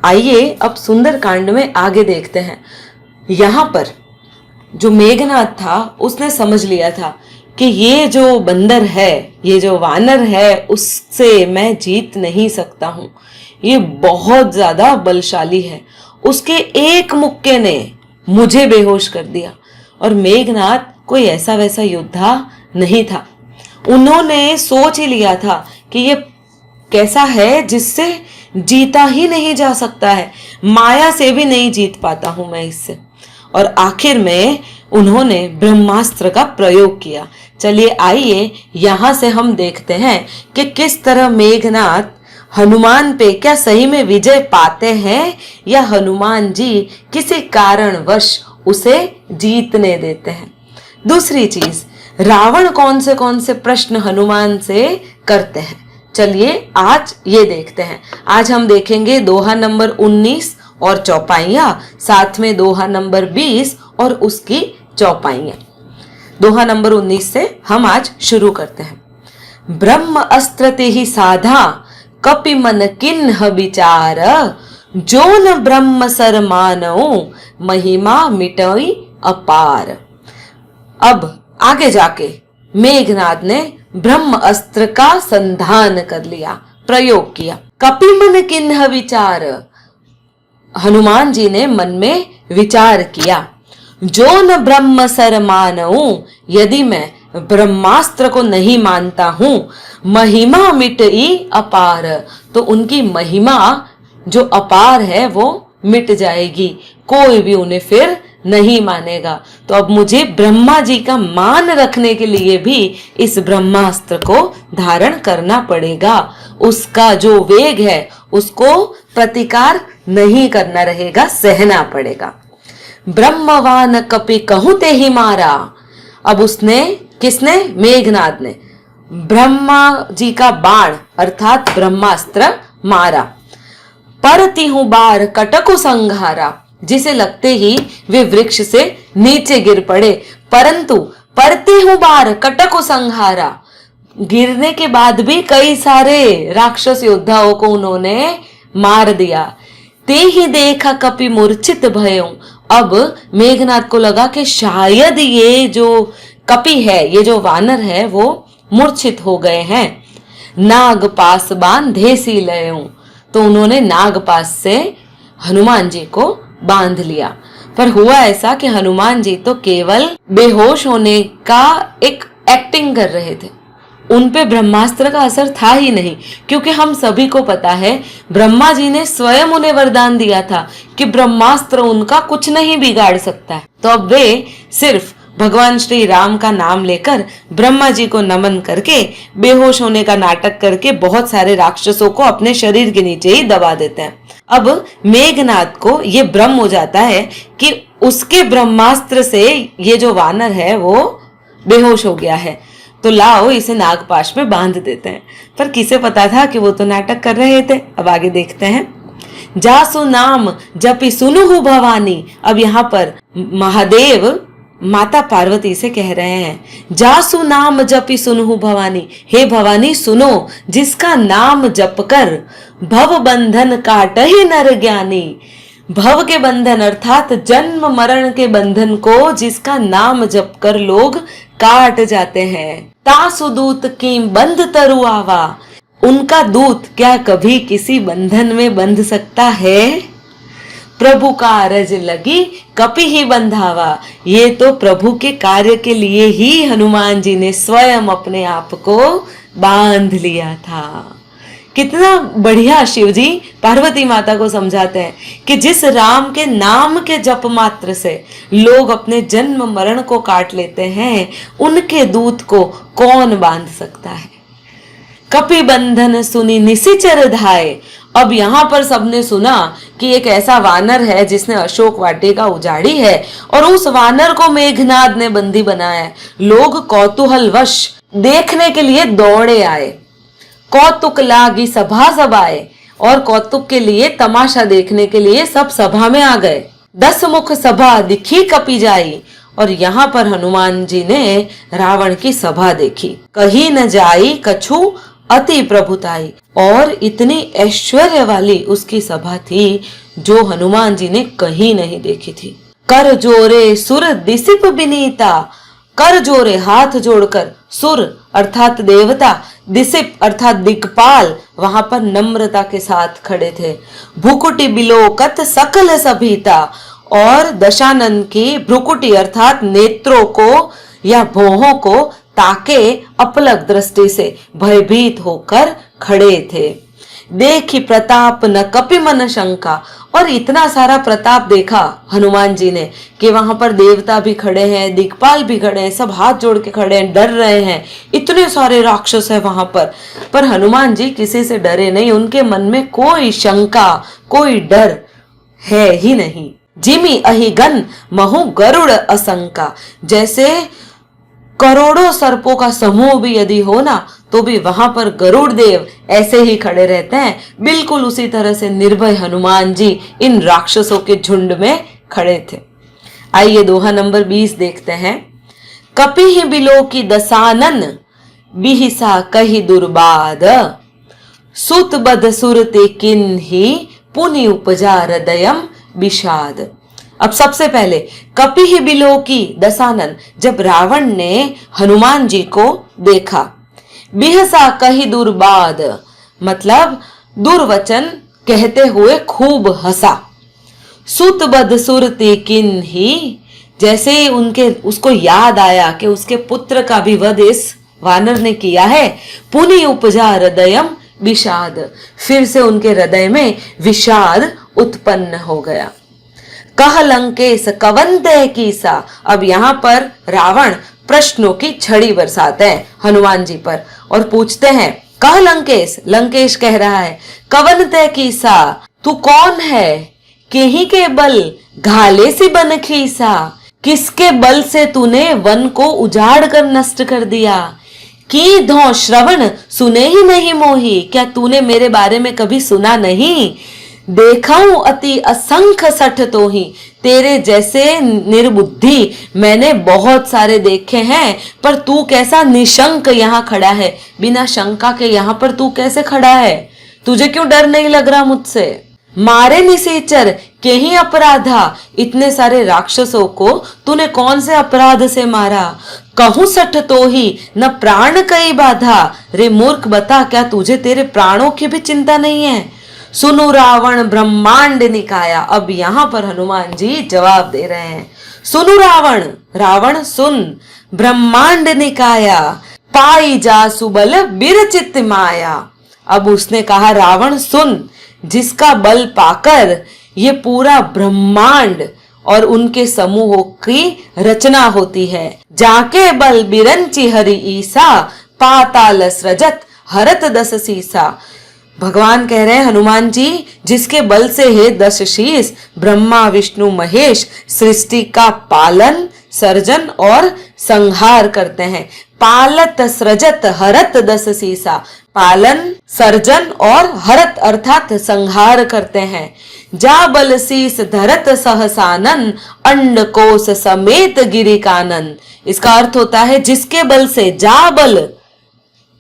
आइए अब सुंदर कांड में आगे देखते हैं। यहाँ पर जो मेघनाद था उसने समझ लिया था कि ये जो बंदर है, ये जो वानर है, उससे मैं जीत नहीं सकता हूँ। ये बहुत ज्यादा बलशाली है। उसके एक मुक्के ने मुझे बेहोश कर दिया। और मेघनाद कोई ऐसा वैसा योद्धा नहीं था। उन्होंने सोच ही लिया था कि ये कैसा है जिससे जीता ही नहीं जा सकता है, माया से भी नहीं जीत पाता हूं मैं इससे। और आखिर में उन्होंने ब्रह्मास्त्र का प्रयोग किया। चलिए आइए यहां से हम देखते हैं कि किस तरह मेघनाद हनुमान पे क्या सही में विजय पाते हैं या हनुमान जी किसी कारणवश उसे जीतने देते हैं। दूसरी चीज, रावण कौन से प्रश्न हनुमान से करते हैं, चलिए आज ये देखते हैं। आज हम देखेंगे दोहा नंबर 19 और चौपाइयां, साथ में दोहा नंबर 20 और उसकी चौपाइयां। दोहा नंबर 19 से हम आज शुरू करते हैं। ब्रह्म अस्त्र ते ही साधा, कपि मन किन्ह विचार, जो न ब्रह्म सर मानऊ, महिमा मिटई अपार। अब आगे जाके मेघनाद ने ब्रह्म अस्त्र का संधान कर लिया, प्रयोग किया। कपि मन किन्ह विचार, हनुमान जी ने मन में विचार किया। जो न ब्रह्म सर मानऊं, यदि मैं ब्रह्मास्त्र को नहीं मानता हूं, महिमा मिटई अपार, तो उनकी महिमा जो अपार है वो मिट जाएगी, कोई भी उन्हें फिर नहीं मानेगा। तो अब मुझे ब्रह्मा जी का मान रखने के लिए भी इस ब्रह्मास्त्र को धारण करना पड़ेगा। उसका जो वेग है उसको प्रतिकार नहीं करना रहेगा, सहना पड़ेगा। ब्रह्मवान कपि कहूं ते ही मारा। अब उसने, किसने? मेघनाद ने ब्रह्मा जी का बाण अर्थात ब्रह्मास्त्र मारा। परती हूं बार कटकु संघारा, जिसे लगते ही वे वृक्ष से नीचे गिर पड़े। परंतु परती हूं बार कटकु संघारा, गिरने के बाद भी कई सारे राक्षस योद्धाओं को उन्होंने मार दिया। ते ही देखा कपि मूर्छित भयों। अब मेघनाद को लगा कि शायद ये जो कपि है, ये जो वानर है, वो मूर्छित हो गए हैं। नाग पास बांधे सी लयों, तो उन्होंने नागपास से हनुमान जी को बांध लिया। पर हुआ ऐसा कि हनुमान जी तो केवल बेहोश होने का एक एक्टिंग कर रहे थे, उन पे ब्रह्मास्त्र का असर था ही नहीं। क्योंकि हम सभी को पता है ब्रह्मा जी ने स्वयं उन्हें वरदान दिया था कि ब्रह्मास्त्र उनका कुछ नहीं बिगाड़ सकता है। तो अब वे सिर्फ भगवान श्री राम का नाम लेकर ब्रह्मा जी को नमन करके बेहोश होने का नाटक करके बहुत सारे राक्षसों को अपने शरीर के नीचे ही दबा देते हैं। अब मेघनाद को ये भ्रम हो जाता है कि उसके ब्रह्मास्त्र से ये जो वानर है वो बेहोश हो गया है, तो लाओ इसे नागपाश में बांध देते हैं। पर किसे पता था कि वो तो नाटक कर रहे थे। अब आगे देखते हैं। जासु नाम जपि सुनुहु भवानी। अब यहाँ पर महादेव माता पार्वती से कह रहे हैं, जासु नाम जपि सुनुहु भवानी, हे भवानी सुनो, जिसका नाम जप कर भव बंधन काटहि नर ज्ञानी। भव के बंधन अर्थात जन्म मरण के बंधन को जिसका नाम जप कर लोग काट जाते हैं। तासु दूत की बंध तरु आवा, उनका दूत क्या कभी किसी बंधन में बंध सकता है? प्रभु कारज लगी कपि ही बंधावा, ये तो प्रभु के कार्य के लिए ही हनुमान जी ने स्वयं अपने आप को बांध लिया था। कितना बढ़िया शिव जी पार्वती माता को समझाते हैं कि जिस राम के नाम के जप मात्र से लोग अपने जन्म मरण को काट लेते हैं, उनके दूत को कौन बांध सकता है। कपि बंधन सुनी निशिचर धाये। अब यहाँ पर सबने सुना कि एक ऐसा वानर है जिसने अशोक वाटिका उजाड़ी है और उस वानर को मेघनाद ने बंदी बनाया है। लोग कौतूहलवश देखने के लिए दौड़े आए। कौतुक लागी सभा सभाए, और कौतुक के लिए, तमाशा देखने के लिए सब सभा में आ गए। 10 मुख सभा दिखी कपि जाई, और यहाँ पर हनुमान जी ने रावण की सभा देखी। कहीं न जाई कछु अति प्रभुताई, और इतनी ऐश्वर्य वाली उसकी सभा थी जो हनुमान जी ने कहीं नहीं देखी थी। कर जोरे सुर दिसिप बिनीता, कर जोरे हाथ जोड़कर, सुर अर्थात देवता, दिसिप अर्थात दिक्पाल वहां पर नम्रता के साथ खड़े थे। भुकुटी बिलोकत सकल सभीता, और दशानन की भ्रुकुटी अर्थात नेत्रों को या भौहों को ताके अपलक दृष्टि से भयभीत होकर खड़े थे। देखी प्रताप न कपि मन शंका, और इतना सारा प्रताप देखा हनुमान जी ने कि वहां पर देवता भी खड़े हैं, दिक्पाल भी खड़े हैं, सब हाथ जोड़ के खड़े हैं, डर रहे हैं, इतने सारे राक्षस है वहां पर हनुमान जी किसी से डरे नहीं, उनके मन में कोई शंका कोई डर है ही नहीं। जिमी अहिगन महु गरुड़ असंका, जैसे करोड़ों सर्पों का समूह भी यदि हो ना तो भी वहां पर गरुड़ देव ऐसे ही खड़े रहते हैं, बिल्कुल उसी तरह से निर्भय हनुमान जी इन राक्षसों के झुंड में खड़े थे। आइए दोहा नंबर 20 देखते हैं। कपि ही बिलो की दसानन, बिहिसा कही दुर्बाद, सुत बद सुरते किन्ही, पुनि उपजा हृदयम विषाद। अब सबसे पहले कपि ही बिलो की दसानन, जब रावण ने हनुमान जी को देखा, बिहसा कही दुर्बाद मतलब दुर्वचन कहते हुए खूब हंसा, सुत बद सुरती किन्ही, जैसे उनके उसको याद आया कि उसके पुत्र का भी वध इस वानर ने किया है, पुनि उपजा हृदयम विषाद, फिर से उनके हृदय में विषाद उत्पन्न हो गया। कह लंकेश कवंते कीसा, अब यहाँ पर रावण प्रश्नों की छड़ी बरसाते हैं हनुमान जी पर और पूछते हैं, कह लंकेश, लंकेश कह रहा है, कवंते कीसा, तू कौन है, केही के बल घाले सी बन खीसा, किसके बल से तूने वन को उजाड़ कर नष्ट कर दिया, की धौ श्रवण सुने ही नहीं मोही, क्या तूने मेरे बारे में कभी सुना नहीं, देखाऊं अति असंख्य सठ तो ही, तेरे जैसे निर्बुद्धि मैंने बहुत सारे देखे हैं, पर तू कैसा निशंक यहाँ खड़ा है, बिना शंका के यहाँ पर तू कैसे खड़ा है, तुझे क्यों डर नहीं लग रहा मुझसे, मारे निसेचर के ही अपराधा, इतने सारे राक्षसों को तूने कौन से अपराध से मारा, कहूं सठ तो ही न प्राण कई बाधा, रे मूर्ख बता क्या तुझे तेरे प्राणों की भी चिंता नहीं है, सुनु रावण ब्रह्मांड निकाया। अब यहाँ पर हनुमान जी जवाब दे रहे हैं, सुनु रावण, रावण सुन, ब्रह्मांड निकाया, पाई जा सुबल बिरचित माया। अब उसने कहा रावण सुन, जिसका बल पाकर ये पूरा ब्रह्मांड और उनके समूहों की रचना होती है, जाके बल बिरंची हरि ईसा, पाताल सृजत हरत दस सीसा। भगवान कह रहे हैं हनुमान जी, जिसके बल से हे दस शीस ब्रह्मा विष्णु महेश सृष्टि का पालन सर्जन और संहार करते हैं, पालत सृजत हरत दस सीसा, पालन सर्जन और हरत अर्थात संहार करते हैं, जा बल शीस धरत सहसानन, अंड कोश समेत गिरि कानन। इसका अर्थ होता है जिसके बल से, जा बल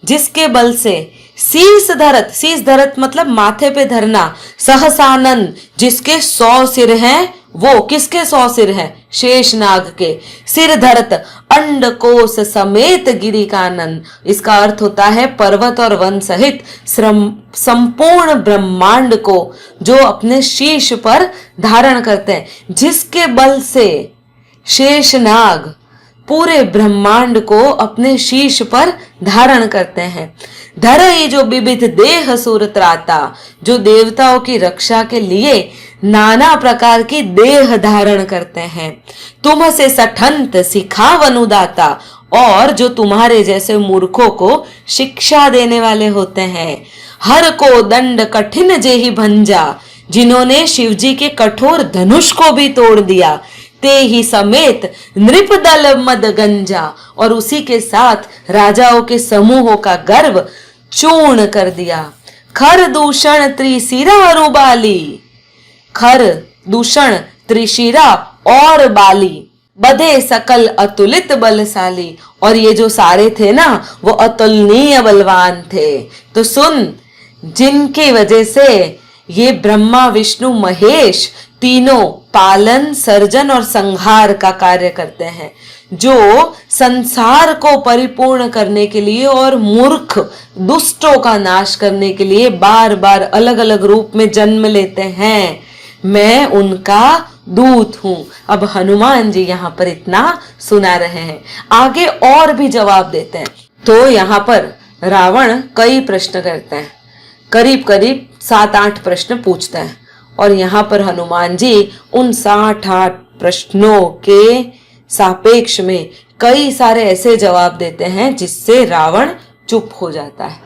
जिसके बल से, शीस धरत, शीस धरत मतलब माथे पे धरना, सहसानन जिसके 100 सिर हैं, वो किसके 100 सिर हैं, शेषनाग के, सिर धरत अंड कोश समेत गिरि कानन। इसका अर्थ होता है पर्वत और वन सहित संपूर्ण ब्रह्मांड को जो अपने शीश पर धारण करते हैं, जिसके बल से शेषनाग पूरे ब्रह्मांड को अपने शीश पर धारण करते हैं। धरई जो विविध देह सुर त्राता, जो देवताओं की रक्षा के लिए नाना प्रकार की देह धारण करते हैं। तुम से सठंत सिखावनुदाता, और जो तुम्हारे जैसे मूर्खों को शिक्षा देने वाले होते हैं। हर को दंड कठिन जेहि भंजा, जिन्होंने शिवजी के कठोर धनुष को भी तोड़ दिया। ते ही समेत नृपदल मद गंजा, और उसी के साथ राजाओं के समूहों का गर्व चूर्ण कर दिया। खर दूषण त्रिशिरा अरुबाली, खर दूषण त्रिशिरा और बाली, बधे सकल अतुलित बलशाली, और ये जो सारे थे ना वो अतुलनीय बलवान थे। तो सुन, जिनकी वजह से ये ब्रह्मा विष्णु महेश तीनों पालन सर्जन और संहार का कार्य करते हैं, जो संसार को परिपूर्ण करने के लिए और मूर्ख दुष्टों का नाश करने के लिए बार बार अलग अलग रूप में जन्म लेते हैं, मैं उनका दूत हूं। अब हनुमान जी यहाँ पर इतना सुना रहे हैं, आगे और भी जवाब देते हैं। तो यहाँ पर रावण कई प्रश्न करते हैं, करीब करीब 7-8 प्रश्न पूछते हैं, और यहाँ पर हनुमान जी उन 7-8 प्रश्नों के सापेक्ष में कई सारे ऐसे जवाब देते हैं जिससे रावण चुप हो जाता है।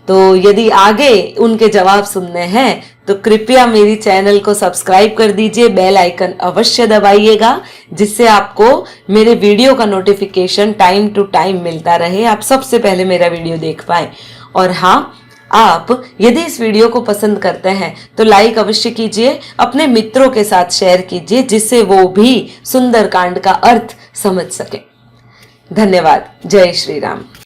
तो यदि आगे उनके जवाब सुनने हैं तो कृपया मेरी चैनल को सब्सक्राइब कर दीजिए, बेल आइकन अवश्य दबाइएगा, जिससे आपको मेरे वीडियो का नोटिफिकेशन टाइम टू टाइम मिलता रहे, आप सबसे पहले मेरा वीडियो देख पाए। और हाँ, आप यदि इस वीडियो को पसंद करते हैं तो लाइक अवश्य कीजिए, अपने मित्रों के साथ शेयर कीजिए, जिससे वो भी सुंदरकांड का अर्थ समझ सके। धन्यवाद। जय श्री राम।